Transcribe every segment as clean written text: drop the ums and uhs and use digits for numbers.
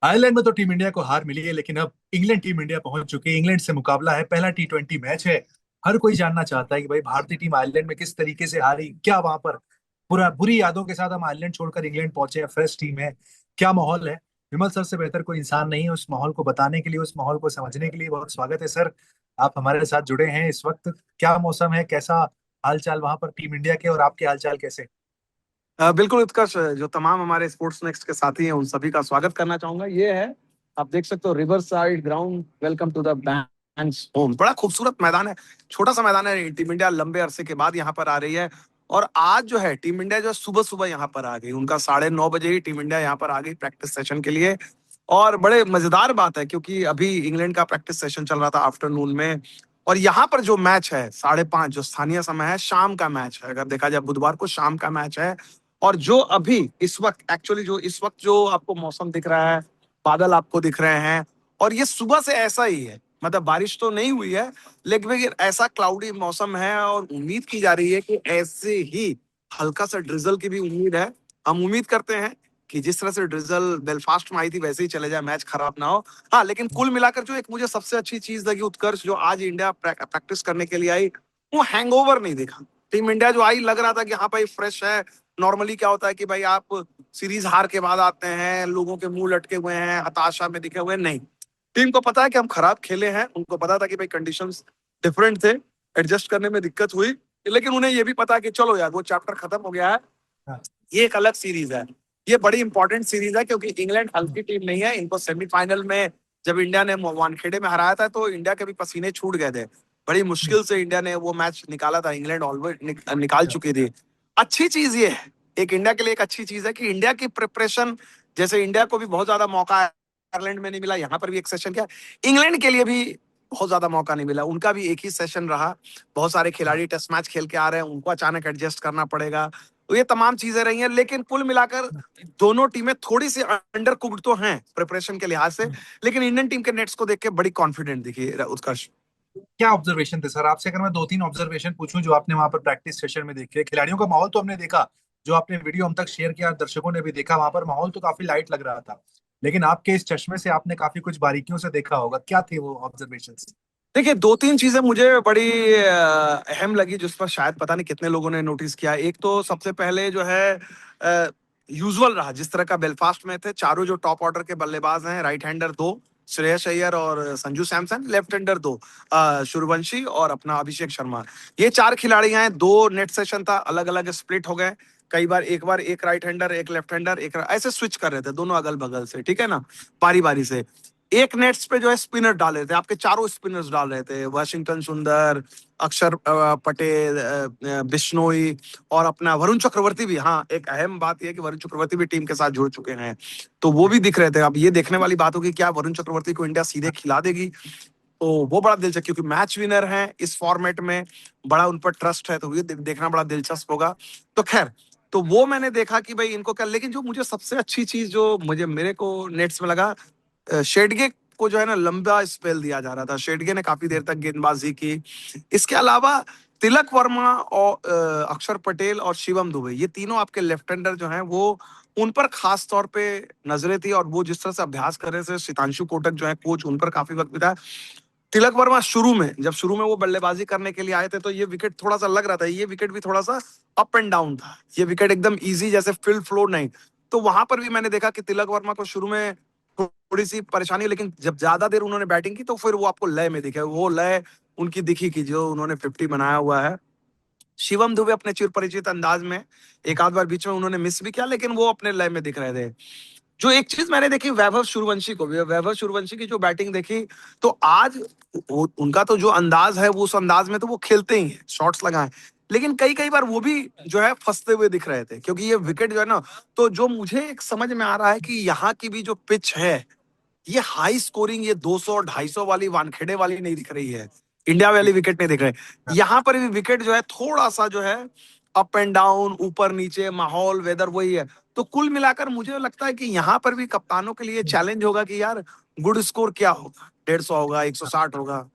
Ireland में तो team India को हार मिली है, लेकिन अब इंग्लैंड टीम इंडिया पहुंच चुकी है। इंग्लैंड से मुकाबला है, पहला T20 मैच है। हर कोई जानना चाहता है कि भाई भारतीय टीम आयरलैंड में किस तरीके से हारी, क्या वहां पर पूरा बुरी यादों के साथ हम आयरलैंड छोड़कर इंग्लैंड पहुंचे हैं। फ्रेश टीम है, क्या माहौल है। विमल सर से बेहतर कोई इंसान नहीं है उस माहौल को बताने के लिए, उस माहौल को समझने के लिए। बहुत स्वागत है सर, आप हमारे साथ जुड़े हैं इस वक्त। क्या मौसम है, कैसा हाल चाल वहां पर टीम इंडिया के, और आपके हाल चाल कैसे? बिल्कुल उत्कर्ष, जो तमाम हमारे स्पोर्ट्स नेक्स्ट के साथी हैं उन सभी का स्वागत करना चाहूंगा। ये है, आप देख सकते हो, river side ground. Welcome to the bands home. बड़ा खूबसूरत मैदान है, छोटा सा मैदान है। टीम इंडिया लंबे अरसे के बाद यहाँ पर आ रही है। और आज जो है टीम इंडिया जो सुबह सुबह यहाँ पर आ गई, उनका 9:30 बजे ही टीम इंडिया यहाँ पर आ गई प्रैक्टिस सेशन के लिए। और बड़े मजेदार बात है, क्योंकि अभी इंग्लैंड का प्रैक्टिस सेशन चल रहा था आफ्टरनून में। और यहाँ पर जो मैच है 5:30 जो स्थानीय समय है, शाम का मैच है। अगर देखा जाए बुधवार को शाम का मैच है। और जो अभी इस वक्त एक्चुअली जो इस वक्त जो आपको मौसम दिख रहा है, बादल आपको दिख रहे हैं। और ये सुबह से ऐसा ही है, मतलब बारिश तो नहीं हुई है, लेकिन ऐसा क्लाउडी मौसम है। और उम्मीद की जा रही है कि ऐसे ही हल्का सा ड्रिजल की भी उम्मीद है। हम उम्मीद करते हैं कि जिस तरह से ड्रिजल बेलफास्ट में आई थी वैसे ही चले जाए, मैच खराब ना हो। हाँ, लेकिन कुल मिलाकर जो एक मुझे सबसे अच्छी चीज लगी, उत्कर्ष, जो आज इंडिया प्रैक्टिस करने के लिए आई, वो हैंगओवर नहीं दिखा। टीम इंडिया जो आई, लग रहा था कि हाँ भाई फ्रेश है। नॉर्मली क्या होता है कि भाई आप सीरीज हार के बाद आते हैं, लोगों के मुंह लटके हुए हैं, हताशा में दिखे हुए हैं। नहीं, टीम को पता है कि हम खराब खेले हैं। उनको पता था कि भाई कंडीशंस डिफरेंट थे, एडजस्ट करने में दिक्कत हुई। लेकिन उन्हें यह भी पता है कि चलो यार, वो चैप्टर खत्म हो गया है। हाँ। ये एक अलग सीरीज है, ये बड़ी इंपॉर्टेंट सीरीज है, क्योंकि इंग्लैंड हल्की टीम नहीं है। इनको सेमीफाइनल में जब इंडिया ने वानखेड़े में हराया था, तो इंडिया के भी पसीने छूट गए थे। बड़ी मुश्किल से इंडिया ने वो मैच निकाला था। इंग्लैंड ऑलरेडी निकाल चुकी थी। अच्छी चीज ये है, एक इंडिया के लिए एक अच्छी चीज है कि इंडिया की प्रिपरेशन, जैसे इंडिया को भी बहुत ज्यादा मौका आयरलैंड में नहीं मिला, यहाँ पर भी एक सेशन किया। इंग्लैंड के लिए भी बहुत ज्यादा मौका नहीं मिला, उनका भी एक ही सेशन रहा। बहुत सारे खिलाड़ी टेस्ट मैच खेल के आ रहे हैं, उनको अचानक एडजस्ट करना पड़ेगा। तो ये तमाम चीजें रही हैं, लेकिन कुल मिलाकर दोनों टीमें थोड़ी सी अंडर कुक्ड तो हैं प्रिपरेशन के लिहाज से। लेकिन इंडियन टीम के नेट्स को देख के बड़ी कॉन्फिडेंट दिखी उत्कर्ष। क्या ऑब्जर्वेशन थे सर आपसे, अगर मैं दो तीन ऑब्जर्वेशन पूछूं जो आपने वहां पर प्रैक्टिस सेशन में देखे? खिलाड़ियों का माहौल तो हमने देखा, जो आपने वीडियो हम तक शेयर किया, दर्शकों ने भी देखा, वहां पर माहौल तो काफी लाइट लग रहा था। लेकिन आपके इस चश्मे से आपने काफी कुछ बारीकियों से देखा होगा, क्या थे वो ऑब्जर्वेशन? देखिए, दो तीन चीजें मुझे बड़ी अहम लगी, जिस पर शायद पता नहीं कितने लोगों ने नोटिस किया। एक तो सबसे पहले जो है, यूजुअल रहा जिस तरह का बेलफास्ट में थे। चारों जो टॉप ऑर्डर के बल्लेबाज हैं, राइट हैंडर दो, श्रेयस अय्यर और संजू सैमसन, लेफ्ट हैंडर दो, सूर्यवंशी और अपना अभिषेक शर्मा। ये चार खिलाड़ी हैं। दो नेट सेशन था, अलग अलग स्प्लिट हो गए। कई बार एक बार एक राइट हैंडर, एक लेफ्ट हैंडर, एक ऐसे स्विच कर रहे थे दोनों अगल बगल से, ठीक है ना, बारी बारी से। एक नेट्स पे जो है स्पिनर डाल रहे थे, आपके चारों स्पिनर्स डाल रहे थे, वाशिंगटन सुंदर, अक्षर पटेल, बिश्नोई और अपना वरुण चक्रवर्ती भी। हाँ, एक अहम बात यह है कि वरुण चक्रवर्ती भी टीम के साथ जुड़ चुके हैं, तो वो भी दिख रहे थे। अब ये देखने वाली बात होगी, क्या वरुण चक्रवर्ती को इंडिया सीधे खिला देगी? तो वो बड़ा दिलचस्प, क्योंकि मैच विनर है इस फॉर्मेट में, बड़ा उन पर ट्रस्ट है, तो ये देखना बड़ा दिलचस्प होगा। तो खैर, तो वो मैंने देखा कि भाई इनको क्या। लेकिन जो मुझे सबसे अच्छी चीज जो मेरे को नेट्स में लगा, शेडगे को जो है ना लंबा स्पेल दिया जा रहा था। शेडगे ने काफी देर तक गेंदबाजी की। इसके अलावा तिलक वर्मा और अक्षर पटेल और शिवम दुबे, ये तीनों आपके लेफ्ट हैंडर जो हैं, वो उन पर खास तौर पे नजरें थी। और वो जिस तरह से अभ्यास कर रहे थे, सितांशु कोटक जो है कोच, उन पर काफी वक्त बिताया। तिलक वर्मा शुरू में वो बल्लेबाजी करने के लिए आए थे, तो ये विकेट थोड़ा सा लग रहा था, ये विकेट भी थोड़ा सा अप एंड डाउन था। ये विकेट एकदम इजी जैसे फील्ड फ्लो नहीं। तो वहां पर भी मैंने देखा कि तिलक वर्मा को शुरू में थोड़ी सी परेशानी, लेकिन जब ज्यादा देर उन्होंने बैटिंग की तो फिर वो आपको लय में दिखे, वो लय उनकी दिखी कि जो उन्होंने 50 बनाया हुआ है। शिवम दुबे अपने चिर परिचित अंदाज में, एक आध बार बीच में उन्होंने मिस भी किया, लेकिन वो अपने लय में दिख रहे थे। जो एक चीज मैंने देखी, वैभव सूर्यवंशी को भी, वैभव सूर्यवंशी की जो बैटिंग देखी, तो आज उनका तो जो अंदाज है, वो उस अंदाज में तो वो खेलते ही हैं, शॉट्स लगाए। लेकिन कई कई बार वो भी जो है फंसते हुए दिख रहे थे, क्योंकि ये विकेट जो है ना, तो जो मुझे एक समझ में आ रहा है कि यहाँ की भी जो पिच है, ये हाई स्कोरिंग, ये 200 250 वाली वानखेड़े वाली नहीं दिख रही है। इंडिया वाली विकेट नहीं दिख रहे। यहाँ पर भी विकेट जो है थोड़ा सा जो है अप एंड डाउन, ऊपर नीचे, माहौल, वेदर वही है। तो कुल मिलाकर मुझे लगता है कि यहाँ पर भी कप्तानों के लिए चैलेंज होगा कि यार, गुड स्कोर क्या होगा, 150 होगा, 160 होगा।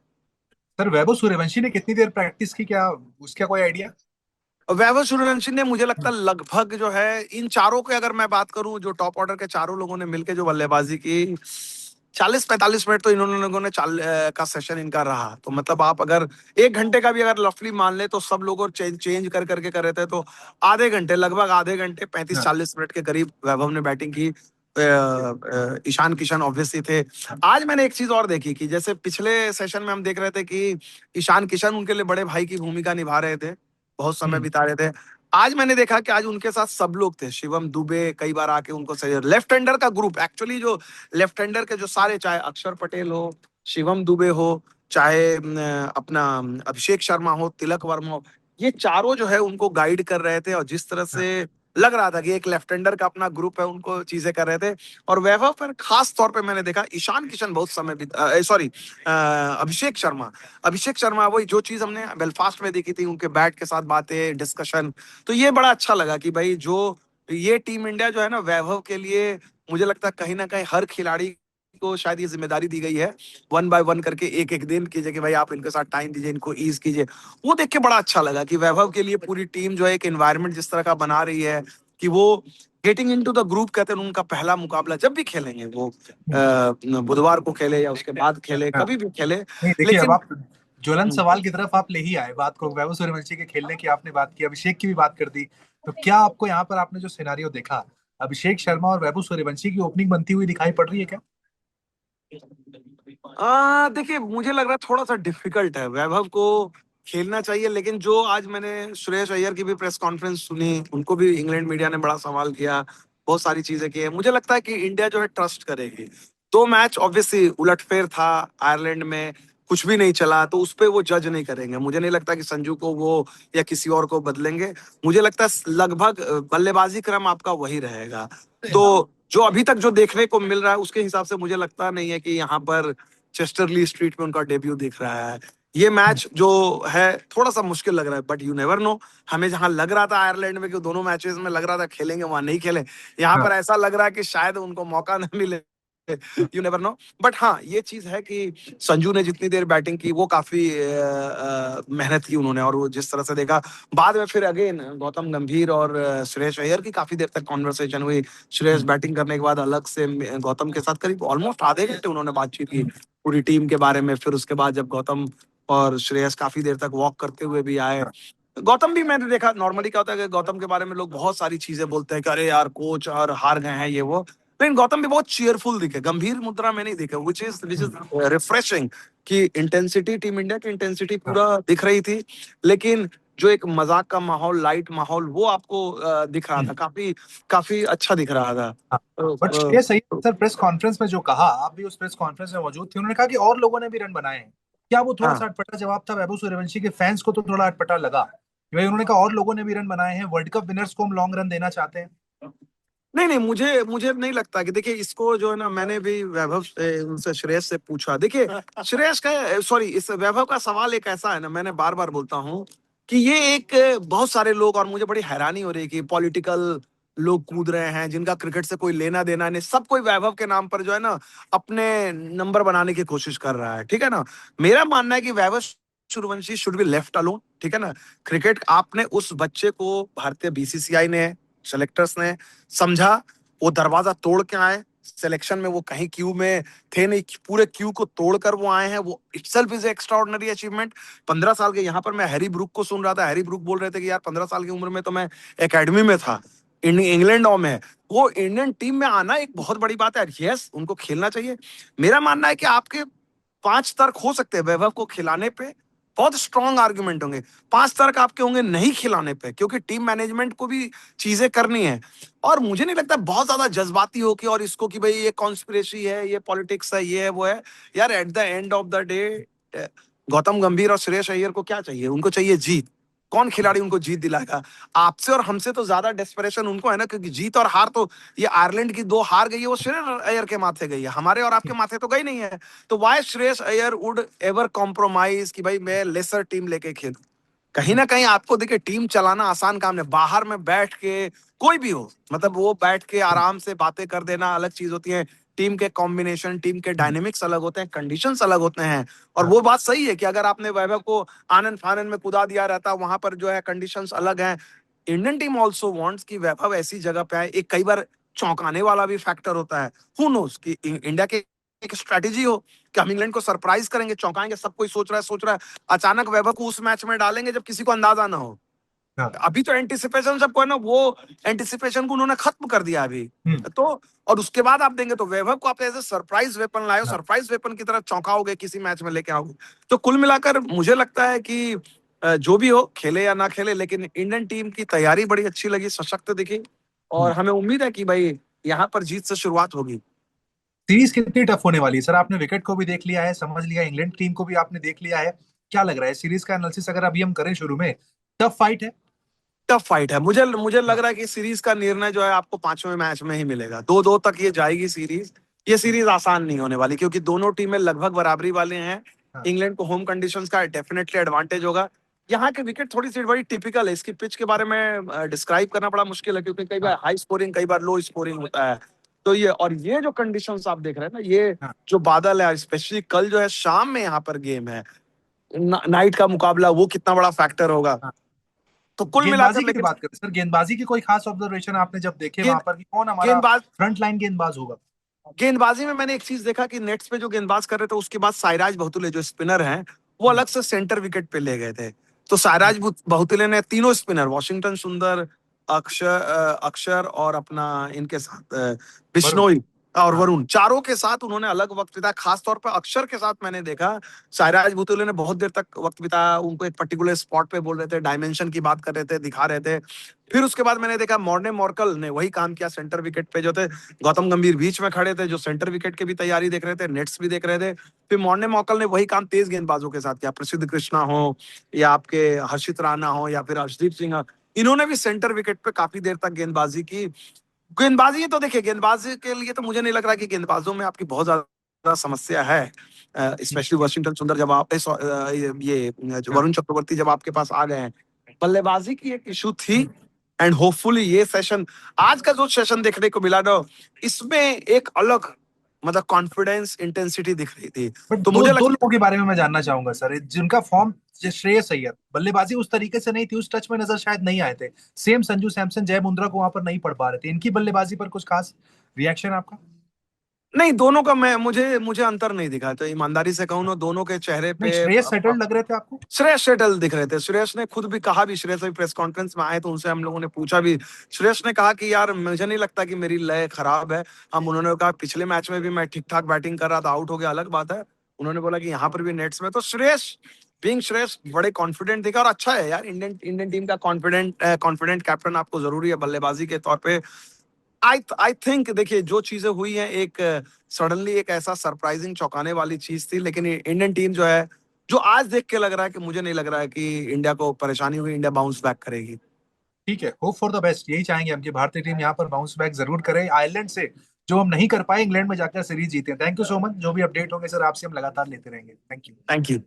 सर वैभव सूर्यवंशी ने कितनी देर प्रैक्टिस की, क्या उसका कोई आइडिया? वैभव सूर्यवंशी ने मुझे लगता है लगभग जो है इन चारों के, अगर मैं बात करूं जो टॉप ऑर्डर के चारों लोगों ने मिलकर जो बल्लेबाजी की, 40-45 मिनट तो इन्होंने लोगों ने का सेशन इनका रहा। तो मतलब आप अगर 1 घंटे का भी अगर लफली मान ले तो सब लोग और चेंज चेंज कर करके कर रहे थे, तो आधे घंटे, लगभग आधे घंटे, 35-40 मिनट के करीब वैभव ने बैटिंग की। ईशान किशन ऑब्वियसली थे। आज मैंने एक चीज और देखी कि जैसे पिछले सेशन में हम देख रहे थे कि ईशान किशन उनके लिए बड़े भाई की भूमिका निभा रहे थे, बहुत समय हम्म। बिता रहे थे। आज मैंने देखा कि आज उनके साथ सब लोग थे, शिवम दुबे कई बार आके उनको सही, लेफ्ट हैंडर का ग्रुप एक्चुअली, जो लेफ्ट हैंडर के जो सारे, चाहे अक्षर पटेल हो, शिवम दुबे हो, चाहे अपना अभिषेक शर्मा हो, तिलक वर्मा हो, ये चारों जो है उनको गाइड कर रहे थे। और जिस तरह से लग रहा था कि एक लेफ्ट हैंडर का अपना ग्रुप है, उनको चीजें कर रहे थे। और वैभव पर खास तौर पे मैंने देखा, ईशान किशन बहुत समय सॉरी, अभिषेक शर्मा वही जो चीज हमने बेलफास्ट में देखी थी, उनके बैट के साथ बातें, डिस्कशन, तो ये बड़ा अच्छा लगा कि भाई जो ये टीम इंडिया जो है ना, वैभव के लिए मुझे लगता है कहीं ना कहीं हर खिलाड़ी को शायद ये जिम्मेदारी दी गई है, 1 बाय 1 करके एक एक दिन कीजिए कि भाई आप इनके साथ टाइम दीजिए, इनको ईज कीजिए। वो देख के बड़ा अच्छा लगा कि वैभव के लिए पूरी टीम जो है एक एनवायरनमेंट जिस तरह का बना रही है कि वो गेटिंग इनटू द ग्रुप, कहते हैं उनका पहला मुकाबला जब भी खेलेंगे वो बुधवार को खेले या उसके बाद खेले, हाँ। कभी भी खेले। नहीं देखिए, अब लेकिन आप ज्वलन सवाल की तरफ आप ले ही आए बात को। वैभव सूर्यवंशी के खेलने की आपने बात की, अभिषेक की भी बात कर दी। तो क्या आपको यहाँ पर आपने जो सिनेरियो देखा, अभिषेक शर्मा और वैभव सूर्यवंशी की ओपनिंग बनती हुई दिखाई पड़ रही है क्या? देखिए मुझे लग रहा है थोड़ा सा डिफिकल्ट है, वैभव को खेलना चाहिए, लेकिन जो आज मैंने श्रेयस अय्यर की भी प्रेस कॉन्फ्रेंस सुनी, उनको भी इंग्लैंड मीडिया ने बड़ा सवाल किया, बहुत सारी चीजें की है। मुझे लगता है कि इंडिया जो है ट्रस्ट करेगी। 2 मैच ऑब्वियसली उलटफेर था, आयरलैंड में कुछ भी नहीं चला, तो उस पे वो जज नहीं करेंगे। मुझे नहीं लगता कि संजू को वो या किसी और को बदलेंगे। मुझे लगता है लगभग बल्लेबाजी क्रम आपका वही रहेगा। तो जो अभी तक जो देखने को मिल रहा है उसके हिसाब से मुझे लगता नहीं है कि यहाँ पर चेस्टरली स्ट्रीट में उनका डेब्यू दिख रहा है। ये मैच जो है थोड़ा सा मुश्किल लग रहा है, बट यू नेवर नो। हमें जहां लग रहा था आयरलैंड में कि दोनों मैचेस में लग रहा था खेलेंगे, वहां नहीं खेले। यहाँ पर हाँ। ऐसा लग रहा है कि शायद उनको मौका न मिले, यू नेवर नो। बट हाँ, ये चीज है कि संजू ने जितनी देर बैटिंग की वो काफी मेहनत की उन्होंने, और वो जिस तरह से देखा बाद में, फिर अगेन गौतम गंभीर और श्रेयस अय्यर की काफी देर तक कॉन्वर्सेशन हुई। श्रेयस बैटिंग करने के बाद अलग से गौतम के साथ करीब ऑलमोस्ट आधे घंटे उन्होंने बातचीत की पूरी टीम के बारे में। फिर उसके बाद जब गौतम और श्रेयस काफी देर तक वॉक करते हुए भी आए, गौतम भी मैंने देखा, नॉर्मली क्या होता है कि गौतम के बारे में लोग बहुत सारी चीजें बोलते हैं कि अरे यार कोच और हार गए हैं ये वो, लेकिन गौतम भी बहुत चीयरफुल दिखे, गंभीर मुद्रा में नहीं दिखे, विच इज रिफ्रेशिंग। कि इंटेंसिटी, टीम इंडिया की इंटेंसिटी पूरा दिख रही थी, लेकिन जो एक मजाक का माहौल, लाइट माहौल, वो आपको दिख रहा था, काफी काफी अच्छा दिख रहा था। हाँ। But a, Shreyas Iyer sir press conference में जो कहा, आप भी उस प्रेस कॉन्फ्रेंस में मौजूद थे, उन्होंने कहा कि और लोगों ने भी रन बनाए हैं। क्या वो थोड़ा सा हाँ अटपटा जवाब था? वैभव सूर्यवंशी के फैंस को तो थोड़ा अटपटा लगा कि भाई उन्होंने कहा और लोगों ने भी रन बनाए हैं, वर्ल्ड कप विनर्स को हम लॉन्ग रन देना चाहते हैं। नहीं नहीं, मुझे मुझे नहीं लगता कि, देखिए इसको जो है ना, मैंने भी वैभव उनसे, श्रेयस से पूछा। देखिए श्रेयस का, सॉरी, इस वैभव का सवाल एक ऐसा है ना, मैंने बार बार बोलता हूँ कि ये एक बहुत सारे लोग, और मुझे बड़ी हैरानी हो रही है कि पॉलिटिकल लोग कूद रहे हैं जिनका क्रिकेट से कोई लेना देना नहीं, सब कोई वैभव के नाम पर जो है ना अपने नंबर बनाने की कोशिश कर रहा है, ठीक है ना। मेरा मानना है कि Vaibhav Suryavanshi should be left alone, ठीक है ना। क्रिकेट, आपने उस बच्चे को, भारतीय बीसीसीआई ने, सेलेक्टर्स ने समझा, वो दरवाजा तोड़ के आए सिलेक्शन में, वो कहीं क्यू में थे नहीं, पूरे क्यू को तोड़कर वो आए हैं, वो इटसेल्फ इज एक्स्ट्राऑर्डिनरी अचीवमेंट। 15 साल के, यहाँ पर मैं हैरी ब्रूक को सुन रहा था, हैरी ब्रूक बोल रहे थे कि यार 15 साल की उम्र में तो मैं एकेडमी में था, इंग्लैंड में है। वो इंडियन टीम में आना एक बहुत बड़ी बात है, यस उनको खेलना चाहिए। मेरा मानना है कि आपके 5 तर्क हो सकते हैं वैभव को खिलाने पे, बहुत स्ट्रॉन्ग आर्गुमेंट होंगे। 5 तर्क आपके होंगे नहीं खिलाने पे, क्योंकि टीम मैनेजमेंट को भी चीजें करनी है। और मुझे नहीं लगता बहुत ज्यादा जज्बाती हो कि और इसको कि भाई ये कॉन्स्पिरेसी है, ये पॉलिटिक्स है, ये है वो है। यार at the end of the day, Gautam गंभीर और श्रेयस अय्यर को क्या चाहिए? उनको चाहिए जीत। कौन खिलाड़ी उनको जीत दिलाएगा? आपसे और हमसे तो ज्यादा डेस्परेशन उनको है ना, क्योंकि जीत और हार तो, ये आयरलैंड की 2 हार गई है, वो श्रेयस अय्यर के माथे गई है, हमारे और आपके माथे तो गई नहीं है। तो why Shreyas Iyer would ever compromise कि भाई मैं लेसर टीम लेके खेलूं? कहीं ना कहीं आपको देखिए, टीम चलाना आसान काम नहीं, बाहर में बैठ के कोई भी हो, मतलब वो बैठ के आराम से बातें कर देना अलग चीज होती है, टीम के कॉम्बिनेशन, टीम के डायनेमिक्स अलग होते हैं, कंडीशंस अलग होते हैं। और हाँ। वो बात सही है कि अगर आपने वैभव को आनंद फानन में कुदा दिया रहता, वहां पर जो है कंडीशंस अलग हैं। इंडियन टीम ऑल्सो वांट्स कि वैभव ऐसी जगह पे आए। एक कई बार चौंकाने वाला भी फैक्टर होता है। हु नोस कि इंडिया के एक स्ट्रेटेजी हो कि हम इंग्लैंड को सरप्राइज करेंगे, चौंकाएंगे, सब कोई सोच रहा है, अचानक वैभव को उस मैच में डालेंगे जब किसी को अंदाजा ना हो। हाँ। अभी तो एंटिसिपेशन सबको है ना, वो एंटिसिपेशन को उन्होंने खत्म कर दिया अभी। हम्म। तो और उसके बाद आप देंगे तो वैभव को आप एज ए सरप्राइज वेपन लाए हो, हाँ। सरप्राइज वेपन की तरह चौंकाओगे, किसी मैच में लेके आओगे। तो कुल मिलाकर मुझे लगता है कि जो भी हो, खेले या ना खेले, लेकिन इंडियन टीम की तैयारी बड़ी अच्छी लगी, सशक्त दिखी। और हम्म। हमें उम्मीद है कि भाई यहाँ पर जीत से शुरुआत होगी। सीरीज कितनी टफ होने वाली है सर? आपने विकेट को भी देख लिया है, समझ लिया, इंग्लैंड टीम को भी आपने देख लिया है। क्या लग रहा है सीरीज का एनालिसिस अगर अभी हम करें शुरू में? टफ फाइट है। टफ फाइट है। मुझे मुझे लग हाँ। रहा है कि सीरीज का निर्णय जो है आपको पांचवें मैच में ही मिलेगा। 2-2 तक ये जाएगी सीरीज। ये सीरीज आसान नहीं होने वाली क्योंकि दोनों टीमें लगभग बराबरी वाले हैं। हाँ। इंग्लैंड को होम कंडीशंस का डेफिनेटली एडवांटेज होगा। यहाँ के विकेट थोड़ी सी बड़ी टिपिकल है। इसकी पिच के बारे में डिस्क्राइब करना बड़ा मुश्किल है क्योंकि कई बार हाँ। हाई स्कोरिंग, कई बार लो स्कोरिंग होता है। तो ये और ये जो कंडीशंस आप देख रहे हैं ना, ये हाँ। जो बादल है, स्पेशली कल जो है शाम में यहाँ पर गेम है, नाइट का मुकाबला, वो कितना बड़ा फैक्टर होगा। हाँ। तो कुल गेंदबाजी मिलाकर की भी लेकिन बात करें सर, गेंदबाजी की कोई खास ऑब्जर्वेशन आपने जब देखे वहां गेंद पर कि कौन हमारा गेंदबाज फ्रंट लाइन गेंदबाज होगा? गेंदबाजी में मैंने एक चीज देखा कि नेट्स पे जो गेंदबाज कर रहे थे, उसके बाद साइराज बहुतुले जो स्पिनर हैं, वो हम्म। अलग से सेंटर विकेट पे ले गए थे। तो साइराज बहुतुले ने तीनों स्पिनर, वॉशिंगटन सुंदर, अक्षर और अपना इनके साथ वरुण। बिश्नोई और हाँ। वरुण, चारों के साथ उन्होंने अलग वक्त बिताया। खासतौर पर अक्षर के साथ मैंने देखा साइराज बुतुले ने बहुत देर तक वक्त बिताया। उनको एक पर्टिकुलर स्पॉट पे बोल रहे थे, डायमेंशन की बात कर रहे थे, दिखा रहे थे। फिर उसके बाद मैंने देखा मॉर्ने मॉर्कल ने वही काम किया सेंटर विकेट पे जो थे। गौतम गंभीर बीच में खड़े थे जो सेंटर विकेट की भी तैयारी देख रहे थे, नेट्स भी देख रहे थे। फिर मॉर्ने मॉर्कल ने वही काम तेज गेंदबाजों के साथ किया, प्रसिद्ध कृष्णा हो या आपके हर्षित राणा हो या फिर हर्षदीप सिंह, इन्होंने भी सेंटर विकेट पे काफी देर तक गेंदबाजी की। गेंदबाजी तो देखिए, गेंदबाजी के लिए तो मुझे नहीं लग रहा कि गेंदबाजों में आपकी बहुत ज्यादा समस्या है। स्पेशली वाशिंगटन सुंदर जब आप हाँ। वरुण चक्रवर्ती जब आपके पास आ गए हैं। बल्लेबाजी की एक इशू थी। हम्म। एंड होपफुली ये सेशन, आज का जो सेशन देखने को मिला ना, इसमें एक अलग मतलब कॉन्फिडेंस, इंटेंसिटी दिख रही थी। बट तो दो मुझे दो लगता लोगों के बारे में मैं जानना चाहूंगा सर, जिनका फॉर्म, श्रेयस अय्यर बल्लेबाजी उस तरीके से नहीं थी, उस टच में नजर शायद नहीं आए थे। सेम संजू सैमसन, जय मुंद्रा को वहां पर नहीं पढ़ पा रहे थे। इनकी बल्लेबाजी पर कुछ खास रिएक्शन आपका? नहीं, दोनों का मैं मुझे मुझे अंतर नहीं दिखा। तो ईमानदारी से कहूँ ना, दोनों के चेहरे नहीं, पे श्रेयस सेटल्ड लग रहे थे आपको? श्रेयस सेटल दिख रहे थे। श्रेयस ने खुद भी कहा भी, श्रेयस भी प्रेस कॉन्फ्रेंस में आए तो उनसे हम लोगों ने पूछा भी। श्रेयस ने कहा कि यार मुझे नहीं लगता कि मेरी लय खराब है। हम उन्होंने कहा पिछले मैच में भी मैं ठीक ठाक बैटिंग कर रहा था, आउट हो गया अलग बात है। उन्होंने बोला कि यहाँ पर भी नेट्स में तो श्रेयस, बीइंग श्रेयस, बड़े कॉन्फिडेंट दिखा। और अच्छा है यार, इंडियन इंडियन टीम का कॉन्फिडेंट कैप्टन आपको जरूरी है बल्लेबाजी के तौर पे। आई थिंक देखिए, जो चीजें हुई हैं, एक सडनली एक ऐसा सरप्राइजिंग चौंकाने वाली चीज थी, लेकिन इंडियन टीम जो है, जो आज देख के लग रहा है कि मुझे नहीं लग रहा है कि इंडिया को परेशानी हुई, इंडिया बाउंस बैक करेगी। ठीक है, होप फॉर द बेस्ट, यही चाहेंगे हम कि भारतीय टीम यहाँ पर बाउंस बैक जरूर करे आयरलैंड से। जो हम नहीं कर पाए, इंग्लैंड में जाकर सीरीज जीते। Thank you so much. जो भी अपडेट होंगे सर आपसे हम लगातार लेते रहेंगे। Thank you. Thank you.